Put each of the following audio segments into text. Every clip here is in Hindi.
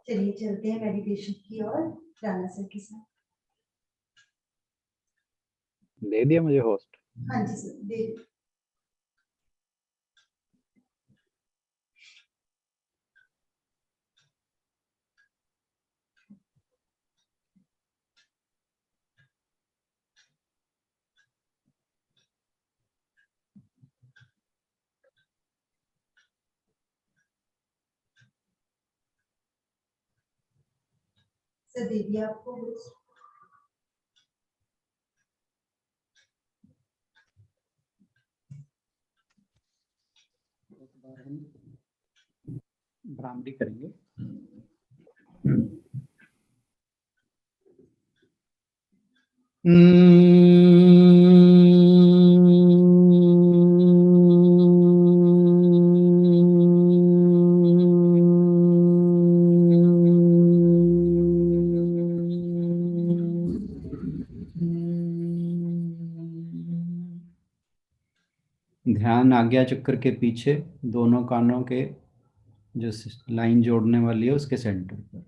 चलिए चलते हैं मेडिटेशन की ओर राना सर के साथ। दे दिया मुझे होस्ट? हाँ जी सर, दे। सर दे दिया आपको होस्ट। भ्रामरी करेंगे। ध्यान आज्ञा चक्र के पीछे दोनों कानों के जो लाइन जोड़ने वाली है उसके सेंटर पर।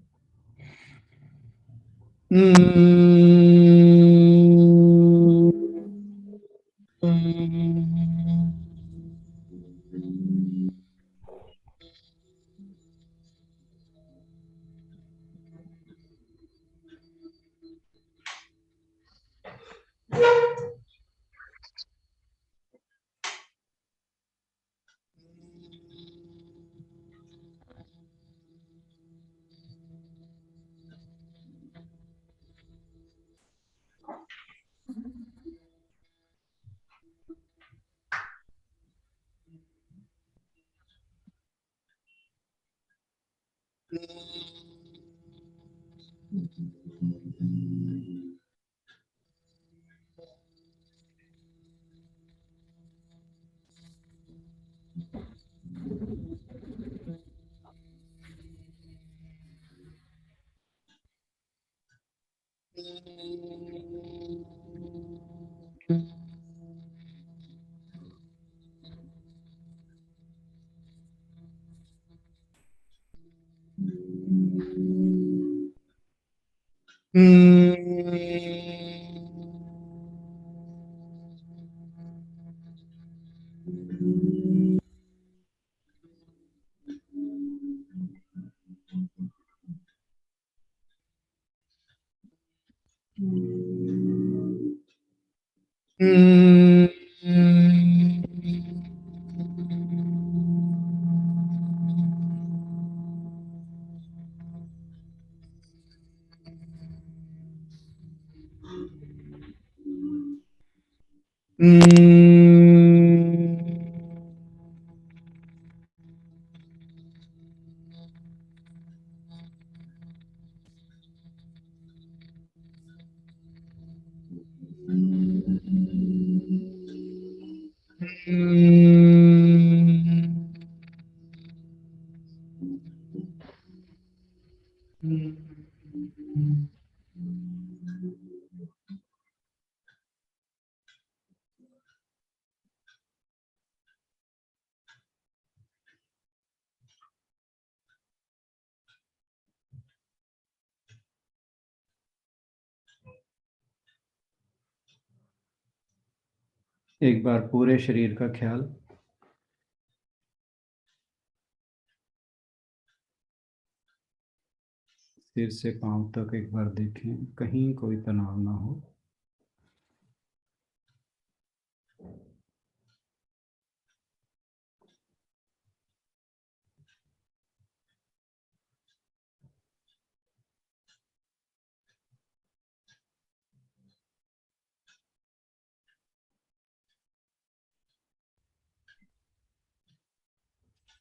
एक बार पूरे शरीर का ख्याल। सिर से पांव तक एक बार देखें, कहीं कोई तनाव ना हो।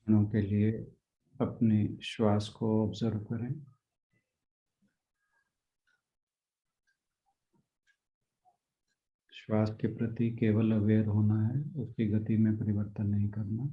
क्षणों के लिए अपने श्वास को ऑब्जर्व करें। श्वास के प्रति केवल अवेयर होना है, उसकी गति में परिवर्तन नहीं करना।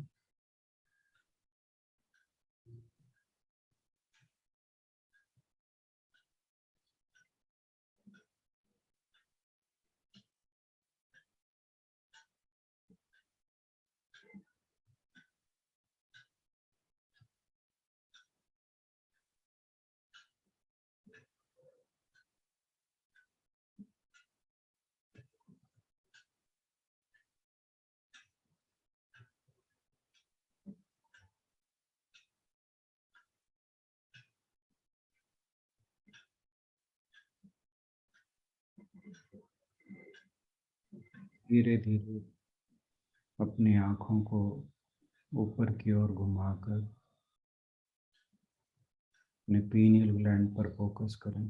धीरे धीरे अपनी आँखों को ऊपर की ओर घुमाकर अपने पीनियल ग्लैंड पर फोकस करें,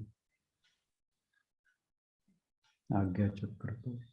आज्ञा चक्र पर।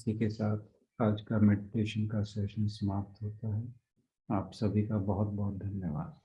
इसी के साथ आज का मेडिटेशन का सेशन समाप्त होता है। आप सभी का बहुत बहुत धन्यवाद।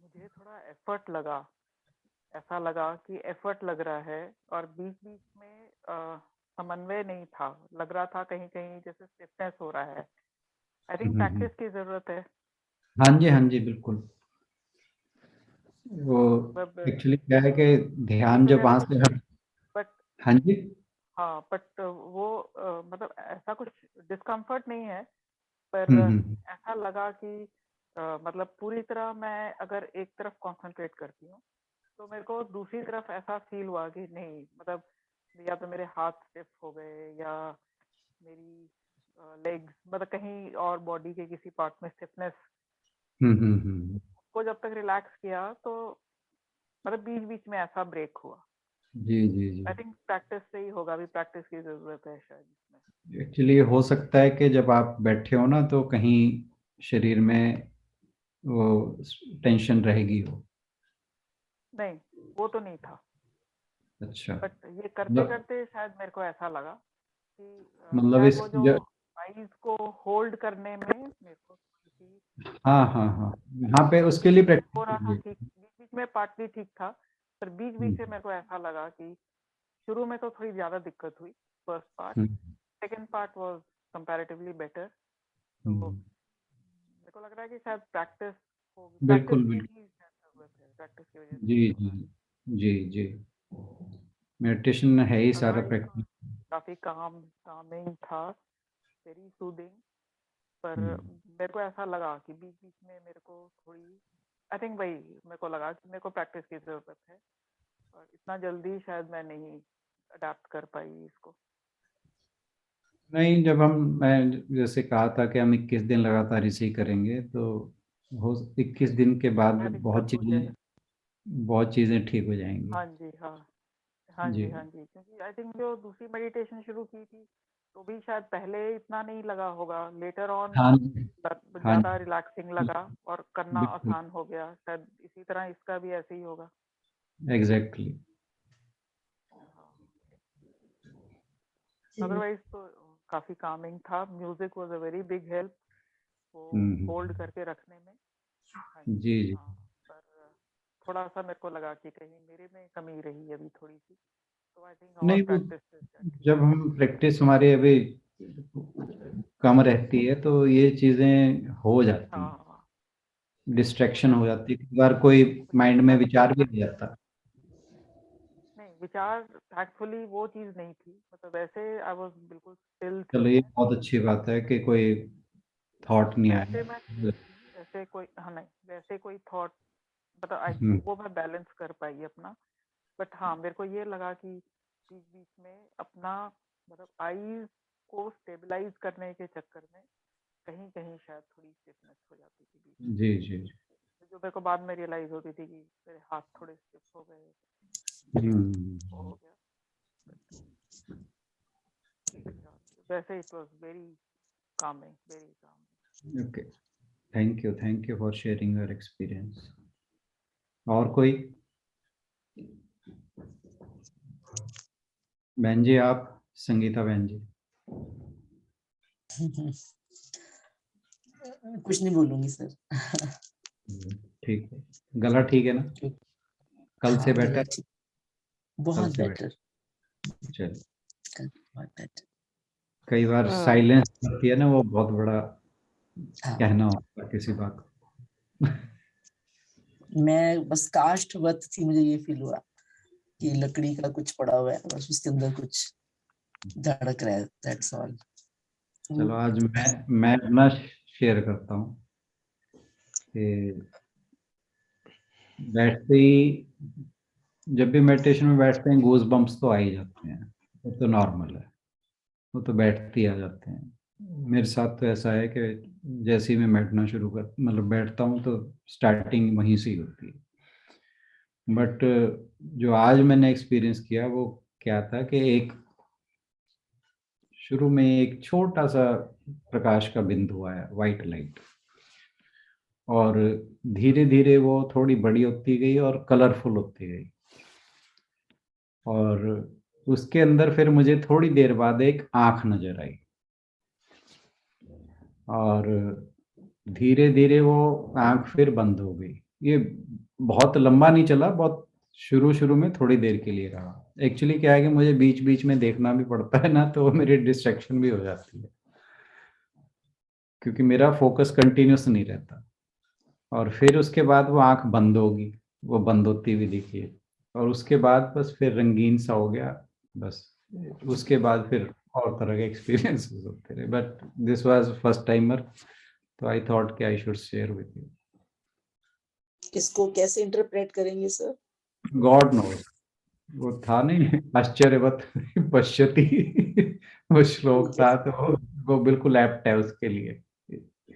मुझे थोड़ा एफर्ट लगा, ऐसा लगा कि एफर्ट लग रहा है, और बीच बीच में समन्वय नहीं था, लग रहा था कहीं कहीं जैसे स्टिफनेस हो रहा है। आई थिंक प्रैक्टिस की जरूरत है। हाँ जी बिल्कुल। वो मतलब एक्चुअली क्या है कि ध्यान तो जब जैसा वहां कुछ, से हट। बट हाँ जी। हाँ, बट वो मतलब ऐसा कुछ डिस्कम्फर्ट नहीं है, पर हम्म। ऐसा लगा कि मतलब पूरी तरह मैं अगर एक तरफ कंसंट्रेट करती हूँ तो मेरे को दूसरी तरफ ऐसा फील हुआ कि नहीं, मतलब या तो मेरे हाथ स्टिफ हो गए, या मेरी लेग्स, मतलब कहीं और बॉडी के किसी पार्ट में स्टिफनेस। हम्म। को जब तक रिलैक्स किया तो मतलब बीच बीच में ऐसा ब्रेक हुआ। जी आई थिंक प्रैक्टिस से ही होगा, अभी प्रैक्टिस की जरूरत है शायद इसमें। एक्चुअली हो सकता है कि जब आप बैठे हो ना तो कहीं शरीर में वो टेंशन रहेगी हो। नहीं, वो तो नहीं था, अच्छा। बट ये करते मतलब करते शायद मेरे को ऐसा लगा कि मतलब शायद इस वो जो आईज को होल्ड करने में मेरे को थोड़ी सी हाँ वहाँ पे उसके लिए हो प्रैक्टिस रहा था। कीजिए। ठीक, बीच बीच में पार्टली ठीक था, पर बीच बीच से मेरे को ऐसा लगा कि शुरू में तो थोड़ी ज्यादा दिक्कत हुई, first part. Hmm, second part was comparatively better. तो हम्म, मेरे को लग रहा है कि शायद प्रैक्टिस होगी, प्रैक्टिस बिल्कुल की बिल्कुल। ही शायद जरूरत है, प्रैक्टिस की वजह से जी ये हो जी रहा है। जी मेडिटेशन है ही सारा अदरवाइज तो प्रैक्टिस। काफी कामिंग था, वेरी सूदिंग। पर मेरे को ऐसा लगा कि बीच बीच में मेरे को थोड़ी, आई थिंक वही मेरे को लगा कि मेरे को प्रैक्टिस की जरूरत है, और इतना जल्दी शायद मैं नहीं अडेप्ट कर पाई इसको। नहीं, जब मैं जैसे कहा था कि हम 21 दिन लगातार इसे ही करेंगे तो हो 21 दिन के बाद क्या दिक्कत हो जाए। बहुत चीज़ें ठीक हो जाएंगी। हाँ जी, हाँ, हाँ जी जी, हाँ जी, क्योंकि आई थिंक जो दूसरी मेडिटेशन शुरू की थी तो भी शायद पहले इतना नहीं लगा होगा, लेटर ऑन हाँ जी हाँ ज्यादा रिलैक्सिंग लगा और करना बिल्कुल आसान हो गया। शायद इसी तरह इसका भी ऐसे ही होगा। एग्जैक्टली। जी अदरवाइज तो काफी कामिंग था, music was a very big help वो होल्ड करके रखने में। हाँ जी, जी जी हाँ, पर थोड़ा सा मेरे को लगा कि कहीं मेरे में कमी रही अभी थोड़ी सी, तो आई थिंक और नहीं, वो प्रैक्टिस से शायद ठीक जब हो हम प्रैक्टिस हमारी अभी कम रहती है तो ये चीज़ें हो जाए। जाती हैं, हाँ, हो डिस्ट्रैक्शन हो जाती जाती है, कई बार कोई वही माइंड तो में मैं विचार भी आ जाता। नहीं, विचार थैंकफुली वो चीज नहीं थी, मतलब वैसे आई वाज बिल्कुल स्टिल थी चलो ये मैं। बहुत अच्छी बात है कि कोई थॉट नहीं वैसे मैं आया। स्टिल थी, वैसे कोई, हाँ नहीं, वैसे कोई थॉट, मतलब हम्म, वो मैं बैलेंस कर पाई अपना। बट हाँ, मेरे को ये लगा कि बीच बीच में अपना, मतलब आईज को स्टेबलाइज करने के चक्कर में कहीं कहीं शायद थोड़ी स्टिफनेस हो जाती थी बीच बीच जी में, जी जो मेरे को बाद में रियलाइज होती थी कि मेरे हाथ थोड़े स्टिफ हो गए, वो हो गया। वैसे it was very calming, very calming. Okay, thank you for sharing your experience. और कोई? बहन जी आप, संगीता बहन जी। कुछ नहीं बोलूंगी सर। ठीक है, गला ठीक है ना? कल से हाँ, गला बेटर? ठीक, कल बहुत से बेटर, बेटर, चलो। बहुत बेटर। कई बार साइलेंस होती है ना, वो बहुत बड़ा हाँ, कहना होता है किसी बात को। मैं बस कास्ट वक्त थी, मुझे ये फील हुआ कि लकड़ी का कुछ पड़ा हुआ है, बस उसके अंदर कुछ धड़क रहा है, दैट्स ऑल। चलो आज मैं अपना शेयर करता हूँ कि बैठते ही, जब भी मेडिटेशन में बैठते हैं गूज बम्प्स तो आ ही जाते हैं, वो तो नॉर्मल है, वो तो बैठते ही आ जाते हैं। मेरे साथ तो ऐसा है कि जैसे ही मैं बैठना शुरू कर मतलब बैठता हूँ तो स्टार्टिंग वहीं से ही होती है। बट जो आज मैंने एक्सपीरियंस किया वो क्या था कि एक शुरू में एक छोटा सा प्रकाश का बिंदु आया, वाइट लाइट, और धीरे धीरे वो थोड़ी बड़ी होती गई और कलरफुल होती गई, और उसके अंदर फिर मुझे थोड़ी देर बाद एक आंख नजर आई, और धीरे धीरे वो आंख फिर बंद हो गई। ये बहुत लंबा नहीं चला, बहुत शुरू शुरू में थोड़ी देर के लिए रहा। एक्चुअली क्या है कि मुझे बीच बीच में देखना भी पड़ता है ना, तो मेरी डिस्ट्रैक्शन भी हो जाती है, क्योंकि मेरा फोकस कंटिन्यूस नहीं रहता। और फिर उसके बाद वो आंख बंद होगी, वो बंद होती हुई दिखी, और उसके बाद बस फिर रंगीन सा हो गया बस। उसके बाद फिर और तरह के एक्सपीरियंसेस होते रहे, but this was first timer, तो आई थॉट कि I should share with you. इसको कैसे इंटरप्रेट करेंगे सर? गॉड नोज, वो था नहीं आश्चर्यवत पश्यति वो श्लोक था, तो वो बिल्कुल एप्ट है उसके लिए।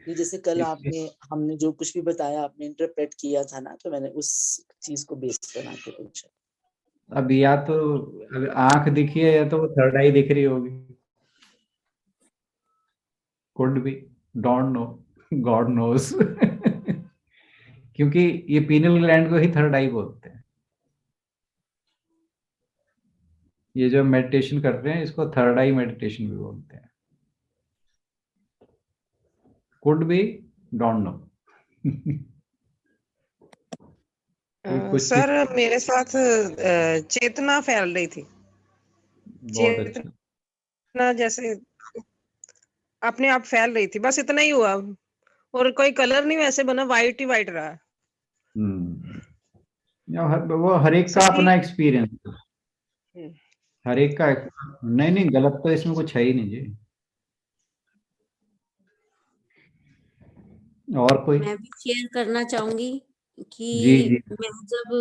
ये जैसे कल हमने जो कुछ भी बताया आपने इंटरप्रेट किया था ना, तो मैंने उस चीज को बेस बना के पूछा। अब या तो आंख दिखी है या तो वो थर्ड आई दिख रही होगी, could be, don't know, God knows क्योंकि ये पीनल ग्लैंड को ही थर्ड आई बोलते हैं। ये जो मेडिटेशन करते हैं इसको थर्ड आई मेडिटेशन भी बोलते हैं। Could be, don't know sir मेरे साथ चेतना फैल रही थी। बहुत अच्छा। चेतना जैसे अपने आप फैल रही थी, बस इतना ही हुआ, और कोई कलर नहीं वैसे बना, वाइट ही वाइट रहा। वो हर एक का अपना एक्सपीरियंस है, हर एक का। नहीं गलत तो इसमें कुछ है ही नहीं जी। और कोई? मैं भी शेयर करना चाहूंगी कि जी। मैं जब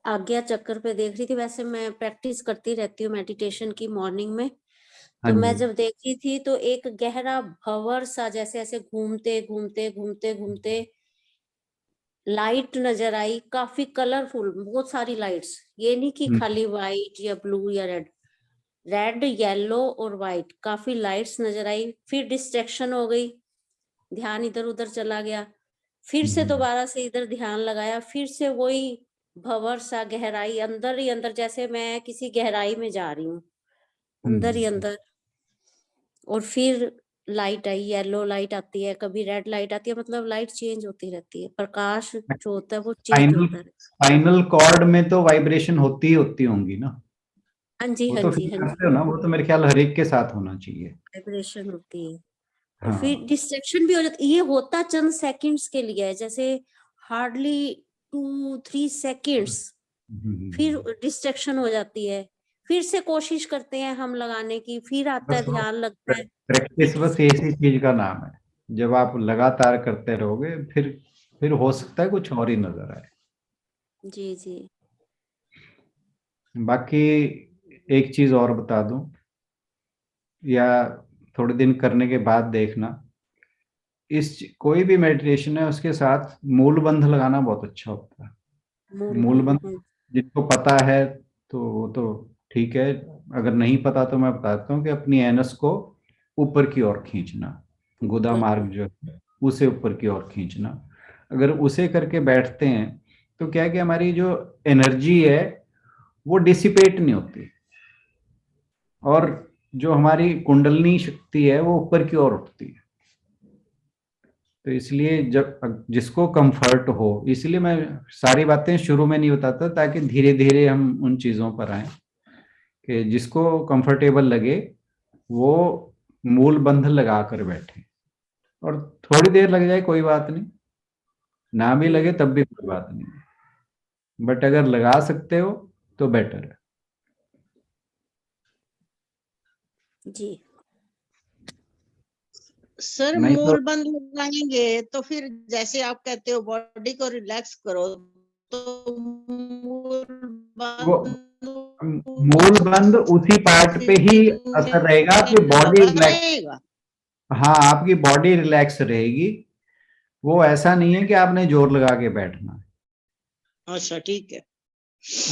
आज्ञा चक्र पे देख रही थी, वैसे मैं प्रैक्टिस करती रहती हूँ मेडिटेशन की मॉर्निंग में, तो मैं जब देख रही थी तो एक गहरा भंवर सा जैसे ऐसे घूमते घूमते घूमते घूमते लाइट नजर आई, काफी कलरफुल, बहुत सारी लाइट्स, ये नहीं कि खाली व्हाइट या ब्लू या रेड, रेड येलो और व्हाइट, काफी लाइट्स नजर आई। फिर डिस्ट्रैक्शन हो गई, ध्यान इधर उधर चला गया, फिर से दोबारा से इधर ध्यान लगाया, फिर से वही भंवर सा, गहराई, अंदर ही अंदर, जैसे मैं किसी गहराई में जा रही हूँ, अंदर ही अंदर। और फिर लाइट आई, येलो लाइट आती है, कभी रेड लाइट आती है, मतलब लाइट चेंज होती रहती है, प्रकाश जो होता है वो चेंज होता है। फाइनल कॉर्ड में तो वाइब्रेशन होती होंगी ना? हाँ जी, वो हाँ तो जी, हाँ जी, ना, वो तो मेरे ख्याल हर एक के साथ होना चाहिए, वाइब्रेशन होती है। और हाँ। फिर डिस्ट्रैक्शन भी हो जाती है, ये होता चंद सेकंड्स के लिए है, जैसे हार्डली 2-3 सेकंड्स, फिर डिस्ट्रैक्शन हो जाती है, फिर से कोशिश करते हैं हम लगाने की, फिर आता है, ध्यान लगता है। प्रैक्टिस बस ऐसी चीज का नाम है, जब आप लगातार करते रहोगे फिर हो सकता है कुछ और ही नजर आए। जी जी। बाकी एक चीज और बता दूं, या थोड़े दिन करने के बाद देखना, कोई भी मेडिटेशन है उसके साथ मूल बंध लगाना बहुत अच्छा होता है। मूल बंध जिनको पता है तो वो तो ठीक है, अगर नहीं पता तो मैं बताता हूँ कि अपनी एनस को ऊपर की ओर खींचना, गुदा मार्ग जो है उसे ऊपर की ओर खींचना। अगर उसे करके बैठते हैं तो क्या है कि हमारी जो एनर्जी है वो डिसिपेट नहीं होती, और जो हमारी कुंडलनी शक्ति है वो ऊपर की ओर उठती है। तो इसलिए जब जिसको कंफर्ट हो, इसलिए मैं सारी बातें शुरू में नहीं बताता, ताकि धीरे धीरे हम उन चीजों पर आए कि जिसको कंफर्टेबल लगे वो मूल बंध लगा कर बैठे, और थोड़ी देर लग जाए कोई बात नहीं, ना भी लगे तब भी कोई बात नहीं, बट अगर लगा सकते हो तो बेटर है जी। सर नहीं मूल बंद लगाएंगे तो फिर जैसे आप कहते हो बॉडी को रिलैक्स करो, तो मूल बंद उसी पार्ट पे ही असर रहेगा कि बॉडी रिलैक्स। हाँ, आपकी बॉडी रिलैक्स रहेगी। वो ऐसा नहीं है कि आपने जोर लगा के बैठना है। अच्छा ठीक है।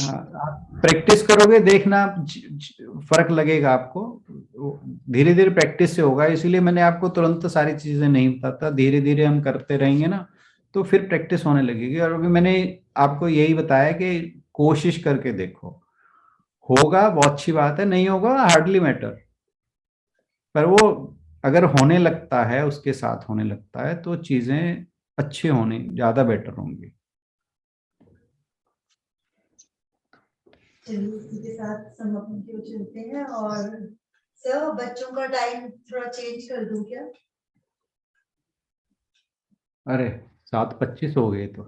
हाँ, आप प्रैक्टिस करोगे, देखना फर्क लगेगा आपको। धीरे धीरे प्रैक्टिस से होगा, इसीलिए मैंने आपको तुरंत सारी चीजें नहीं बताता। धीरे धीरे हम करते रहेंगे ना, तो फिर प्रैक्टिस होने लगेगी। और अभी मैंने आपको यही बताया कि कोशिश करके देखो, होगा बहुत अच्छी बात है, नहीं होगा हार्डली मैटर। पर वो अगर होने लगता है, उसके साथ होने लगता है, तो चीजें अच्छी होने ज्यादा बेटर होंगी। चलिए इसी के साथ समापन की ओर चलते हैं। और सर, बच्चों का टाइम थोड़ा चेंज कर दूं क्या? अरे 7:25 हो गए तो